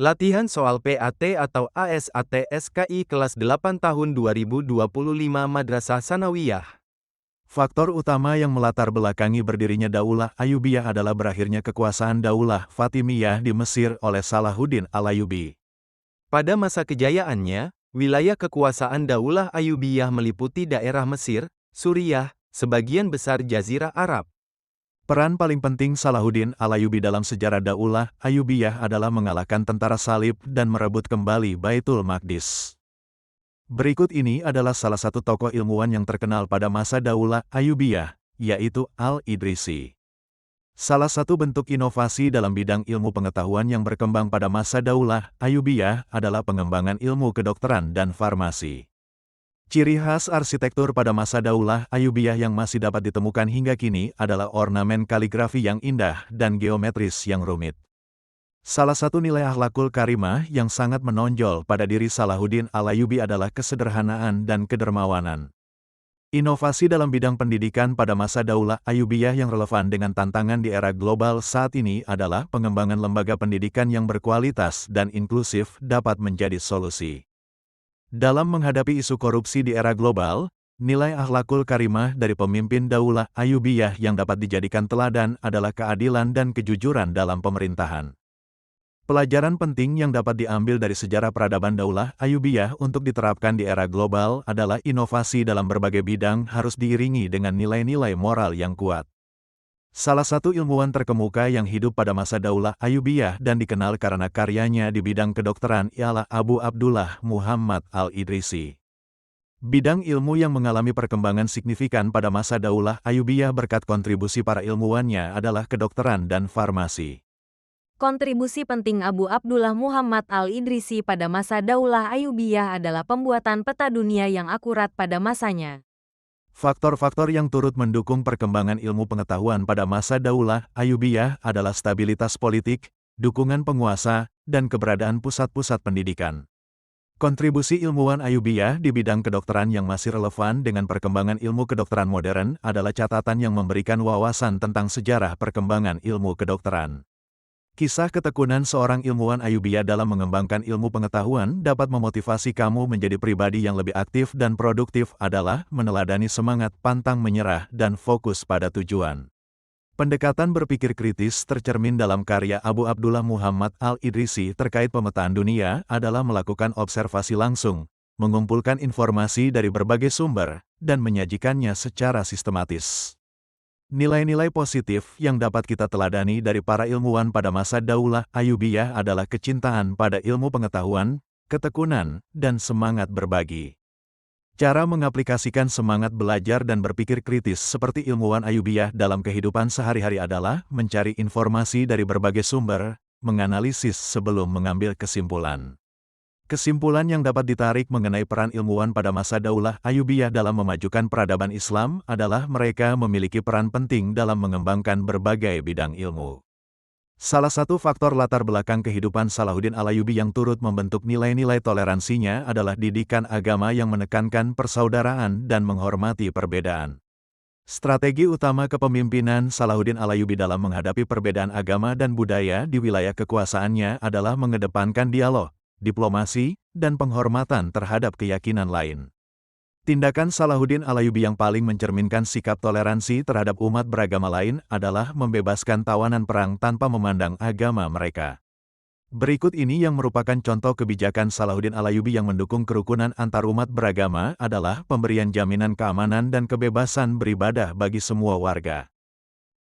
Latihan soal PAT atau ASAT SKI kelas 8 tahun 2025 Madrasah Sanawiyah. Faktor utama yang melatar belakangi berdirinya Daulah Ayyubiyah adalah berakhirnya kekuasaan Daulah Fatimiyah di Mesir oleh Salahuddin Al-Ayyubi. Pada masa kejayaannya, wilayah kekuasaan Daulah Ayyubiyah meliputi daerah Mesir, Suriah, sebagian besar Jazirah Arab. Peran paling penting Salahuddin Al-Ayyubi dalam sejarah Daulah Ayyubiyah adalah mengalahkan tentara Salib dan merebut kembali Baitul Maqdis. Berikut ini adalah salah satu tokoh ilmuwan yang terkenal pada masa Daulah Ayyubiyah, yaitu Al-Idrisi. Salah satu bentuk inovasi dalam bidang ilmu pengetahuan yang berkembang pada masa Daulah Ayyubiyah adalah pengembangan ilmu kedokteran dan farmasi. Ciri khas arsitektur pada masa Daulah Ayyubiyah yang masih dapat ditemukan hingga kini adalah ornamen kaligrafi yang indah dan geometris yang rumit. Salah satu nilai akhlakul karimah yang sangat menonjol pada diri Salahuddin Al-Ayyubi adalah kesederhanaan dan kedermawanan. Inovasi dalam bidang pendidikan pada masa Daulah Ayyubiyah yang relevan dengan tantangan di era global saat ini adalah pengembangan lembaga pendidikan yang berkualitas dan inklusif dapat menjadi solusi. Dalam menghadapi isu korupsi di era global, nilai akhlakul karimah dari pemimpin Daulah Ayyubiyah yang dapat dijadikan teladan adalah keadilan dan kejujuran dalam pemerintahan. Pelajaran penting yang dapat diambil dari sejarah peradaban Daulah Ayyubiyah untuk diterapkan di era global adalah inovasi dalam berbagai bidang harus diiringi dengan nilai-nilai moral yang kuat. Salah satu ilmuwan terkemuka yang hidup pada masa Daulah Ayyubiyah dan dikenal karena karyanya di bidang kedokteran ialah Abu Abdullah Muhammad Al-Idrisi. Bidang ilmu yang mengalami perkembangan signifikan pada masa Daulah Ayyubiyah berkat kontribusi para ilmuwannya adalah kedokteran dan farmasi. Kontribusi penting Abu Abdullah Muhammad Al-Idrisi pada masa Daulah Ayyubiyah adalah pembuatan peta dunia yang akurat pada masanya. Faktor-faktor yang turut mendukung perkembangan ilmu pengetahuan pada masa Daulah Ayyubiyah adalah stabilitas politik, dukungan penguasa, dan keberadaan pusat-pusat pendidikan. Kontribusi ilmuwan Ayyubiyah di bidang kedokteran yang masih relevan dengan perkembangan ilmu kedokteran modern adalah catatan yang memberikan wawasan tentang sejarah perkembangan ilmu kedokteran. Kisah ketekunan seorang ilmuwan Ayyubiyah dalam mengembangkan ilmu pengetahuan dapat memotivasi kamu menjadi pribadi yang lebih aktif dan produktif adalah meneladani semangat pantang menyerah dan fokus pada tujuan. Pendekatan berpikir kritis tercermin dalam karya Abu Abdullah Muhammad Al-Idrisi terkait pemetaan dunia adalah melakukan observasi langsung, mengumpulkan informasi dari berbagai sumber, dan menyajikannya secara sistematis. Nilai-nilai positif yang dapat kita teladani dari para ilmuwan pada masa Daulah Ayyubiyah adalah kecintaan pada ilmu pengetahuan, ketekunan, dan semangat berbagi. Cara mengaplikasikan semangat belajar dan berpikir kritis seperti ilmuwan Ayyubiyah dalam kehidupan sehari-hari adalah mencari informasi dari berbagai sumber, menganalisis sebelum mengambil kesimpulan. Kesimpulan yang dapat ditarik mengenai peran ilmuwan pada masa Daulah Ayyubiyah dalam memajukan peradaban Islam adalah mereka memiliki peran penting dalam mengembangkan berbagai bidang ilmu. Salah satu faktor latar belakang kehidupan Salahuddin Al-Ayyubi yang turut membentuk nilai-nilai toleransinya adalah didikan agama yang menekankan persaudaraan dan menghormati perbedaan. Strategi utama kepemimpinan Salahuddin Al-Ayyubi dalam menghadapi perbedaan agama dan budaya di wilayah kekuasaannya adalah mengedepankan dialog, diplomasi, dan penghormatan terhadap keyakinan lain. Tindakan Salahuddin Al-Ayyubi yang paling mencerminkan sikap toleransi terhadap umat beragama lain adalah membebaskan tawanan perang tanpa memandang agama mereka. Berikut ini yang merupakan contoh kebijakan Salahuddin Al-Ayyubi yang mendukung kerukunan antarumat beragama adalah pemberian jaminan keamanan dan kebebasan beribadah bagi semua warga.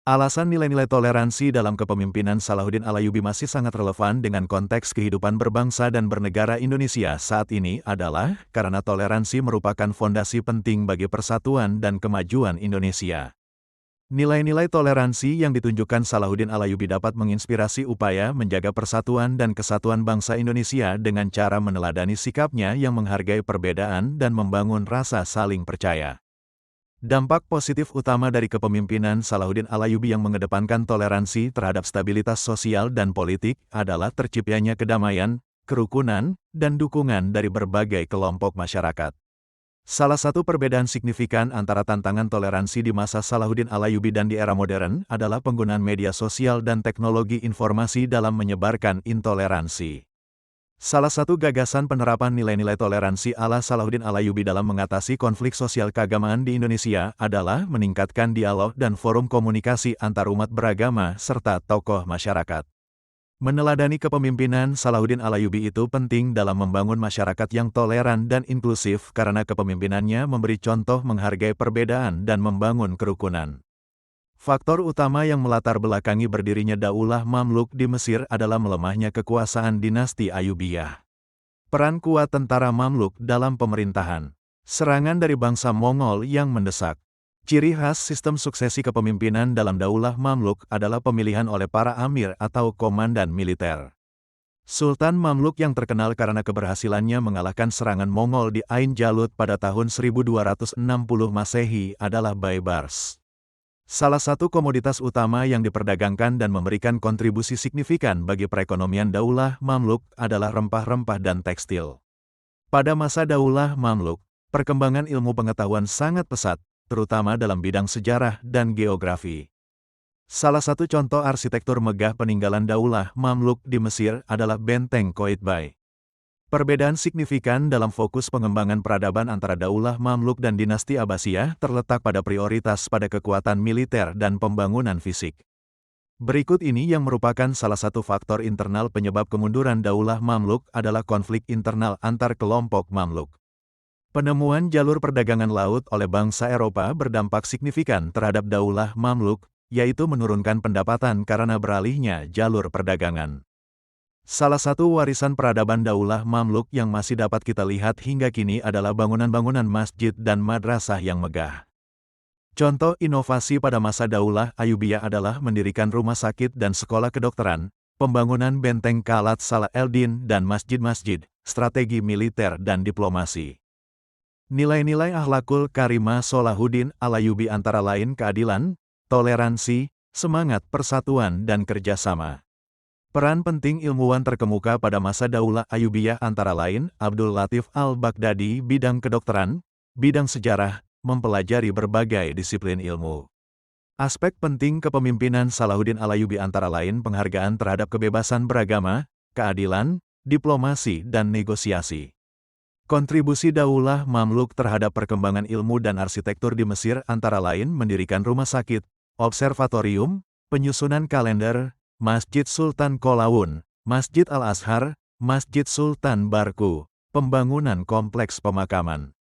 Alasan nilai-nilai toleransi dalam kepemimpinan Salahuddin Al-Ayyubi masih sangat relevan dengan konteks kehidupan berbangsa dan bernegara Indonesia saat ini adalah karena toleransi merupakan fondasi penting bagi persatuan dan kemajuan Indonesia. Nilai-nilai toleransi yang ditunjukkan Salahuddin Al-Ayyubi dapat menginspirasi upaya menjaga persatuan dan kesatuan bangsa Indonesia dengan cara meneladani sikapnya yang menghargai perbedaan dan membangun rasa saling percaya. Dampak positif utama dari kepemimpinan Salahuddin Al-Ayyubi yang mengedepankan toleransi terhadap stabilitas sosial dan politik adalah terciptanya kedamaian, kerukunan, dan dukungan dari berbagai kelompok masyarakat. Salah satu perbedaan signifikan antara tantangan toleransi di masa Salahuddin Al-Ayyubi dan di era modern adalah penggunaan media sosial dan teknologi informasi dalam menyebarkan intoleransi. Salah satu gagasan penerapan nilai-nilai toleransi ala Salahuddin Al-Ayyubi dalam mengatasi konflik sosial keagamaan di Indonesia adalah meningkatkan dialog dan forum komunikasi antar umat beragama serta tokoh masyarakat. Meneladani kepemimpinan Salahuddin Al-Ayyubi itu penting dalam membangun masyarakat yang toleran dan inklusif karena kepemimpinannya memberi contoh menghargai perbedaan dan membangun kerukunan. Faktor utama yang melatar belakangi berdirinya Daulah Mamluk di Mesir adalah melemahnya kekuasaan dinasti Ayyubiyah. Peran kuat tentara Mamluk dalam pemerintahan. Serangan dari bangsa Mongol yang mendesak. Ciri khas sistem suksesi kepemimpinan dalam Daulah Mamluk adalah pemilihan oleh para amir atau komandan militer. Sultan Mamluk yang terkenal karena keberhasilannya mengalahkan serangan Mongol di Ain Jalut pada tahun 1260 Masehi adalah Baibars. Salah satu komoditas utama yang diperdagangkan dan memberikan kontribusi signifikan bagi perekonomian Daulah Mamluk adalah rempah-rempah dan tekstil. Pada masa Daulah Mamluk, perkembangan ilmu pengetahuan sangat pesat, terutama dalam bidang sejarah dan geografi. Salah satu contoh arsitektur megah peninggalan Daulah Mamluk di Mesir adalah Benteng Qaitbay. Perbedaan signifikan dalam fokus pengembangan peradaban antara Daulah Mamluk dan dinasti Abbasiyah terletak pada prioritas pada kekuatan militer dan pembangunan fisik. Berikut ini yang merupakan salah satu faktor internal penyebab kemunduran Daulah Mamluk adalah konflik internal antar kelompok Mamluk. Penemuan jalur perdagangan laut oleh bangsa Eropa berdampak signifikan terhadap Daulah Mamluk, yaitu menurunkan pendapatan karena beralihnya jalur perdagangan. Salah satu warisan peradaban Daulah Mamluk yang masih dapat kita lihat hingga kini adalah bangunan-bangunan masjid dan madrasah yang megah. Contoh inovasi pada masa Daulah Ayyubiyah adalah mendirikan rumah sakit dan sekolah kedokteran, pembangunan benteng Kalat Salah el-Din dan masjid-masjid, strategi militer dan diplomasi. Nilai-nilai akhlakul karimah Salahuddin Al-Ayyubi antara lain keadilan, toleransi, semangat persatuan dan kerjasama. Peran penting ilmuwan terkemuka pada masa Daulah Ayyubiyah antara lain Abdul Latif Al-Baghdadi bidang kedokteran, bidang sejarah, mempelajari berbagai disiplin ilmu. Aspek penting kepemimpinan Salahuddin Al-Ayyubi antara lain penghargaan terhadap kebebasan beragama, keadilan, diplomasi dan negosiasi. Kontribusi Daulah Mamluk terhadap perkembangan ilmu dan arsitektur di Mesir antara lain mendirikan rumah sakit, observatorium, penyusunan kalender, Masjid Sultan Qolaun, Masjid Al-Azhar, Masjid Sultan Barku, pembangunan kompleks pemakaman.